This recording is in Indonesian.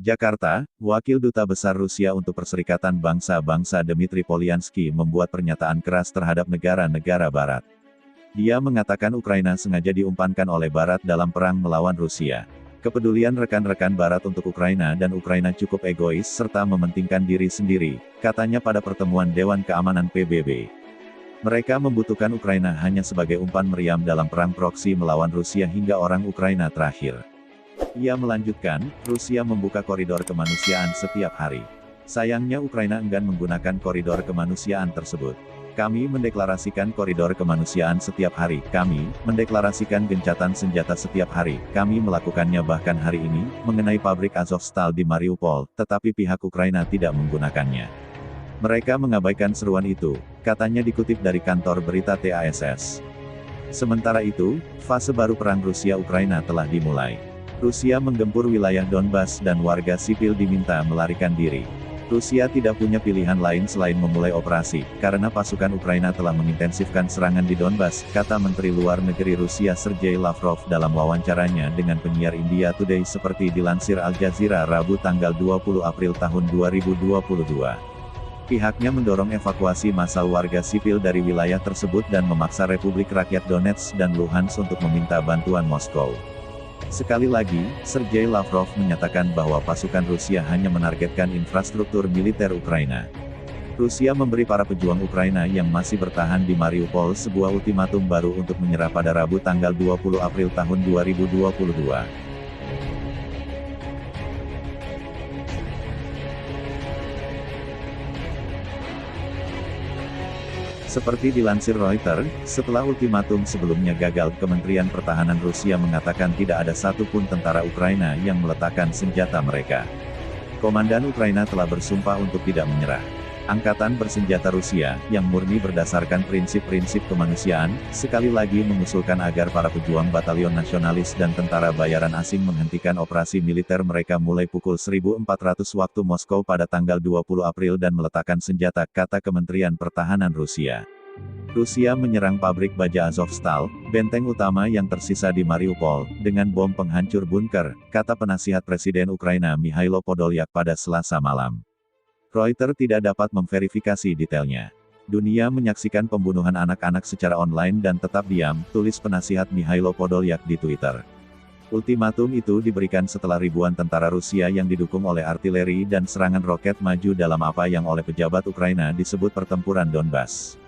Jakarta, Wakil Duta Besar Rusia untuk Perserikatan Bangsa-Bangsa Dmitry Polyansky membuat pernyataan keras terhadap negara-negara Barat. Dia mengatakan Ukraina sengaja diumpankan oleh Barat dalam perang melawan Rusia. Kepedulian rekan-rekan Barat untuk Ukraina dan Ukraina cukup egois serta mementingkan diri sendiri, katanya pada pertemuan Dewan Keamanan PBB. Mereka membutuhkan Ukraina hanya sebagai umpan meriam dalam perang proksi melawan Rusia hingga orang Ukraina terakhir. Ia melanjutkan, Rusia membuka koridor kemanusiaan setiap hari. Sayangnya Ukraina enggan menggunakan koridor kemanusiaan tersebut. Kami mendeklarasikan koridor kemanusiaan setiap hari, kami mendeklarasikan gencatan senjata setiap hari, kami melakukannya bahkan hari ini, mengenai pabrik Azovstal di Mariupol, tetapi pihak Ukraina tidak menggunakannya. Mereka mengabaikan seruan itu, katanya dikutip dari kantor berita TASS. Sementara itu, fase baru perang Rusia-Ukraina telah dimulai. Rusia menggempur wilayah Donbas dan warga sipil diminta melarikan diri. Rusia tidak punya pilihan lain selain memulai operasi, karena pasukan Ukraina telah mengintensifkan serangan di Donbas, kata Menteri Luar Negeri Rusia Sergei Lavrov dalam wawancaranya dengan penyiar India Today seperti dilansir Al Jazeera Rabu tanggal 20 April tahun 2022. Pihaknya mendorong evakuasi massal warga sipil dari wilayah tersebut dan memaksa Republik Rakyat Donetsk dan Luhansk untuk meminta bantuan Moskow. Sekali lagi, Sergei Lavrov menyatakan bahwa pasukan Rusia hanya menargetkan infrastruktur militer Ukraina. Rusia memberi para pejuang Ukraina yang masih bertahan di Mariupol sebuah ultimatum baru untuk menyerah pada Rabu tanggal 20 April tahun 2022. Seperti dilansir Reuters, setelah ultimatum sebelumnya gagal, Kementerian Pertahanan Rusia mengatakan tidak ada satupun tentara Ukraina yang meletakkan senjata mereka. Komandan Ukraina telah bersumpah untuk tidak menyerah. Angkatan bersenjata Rusia, yang murni berdasarkan prinsip-prinsip kemanusiaan, sekali lagi mengusulkan agar para pejuang batalion nasionalis dan tentara bayaran asing menghentikan operasi militer mereka mulai pukul 1400 waktu Moskow pada tanggal 20 April dan meletakkan senjata, kata Kementerian Pertahanan Rusia. Rusia menyerang pabrik baja Azovstal, benteng utama yang tersisa di Mariupol, dengan bom penghancur bunker, kata penasihat Presiden Ukraina Mikhailo Podolyak pada Selasa malam. Reuters tidak dapat memverifikasi detailnya. Dunia menyaksikan pembunuhan anak-anak secara online dan tetap diam, tulis penasihat Mikhailo Podolyak di Twitter. Ultimatum itu diberikan setelah ribuan tentara Rusia yang didukung oleh artileri dan serangan roket maju dalam apa yang oleh pejabat Ukraina disebut pertempuran Donbas.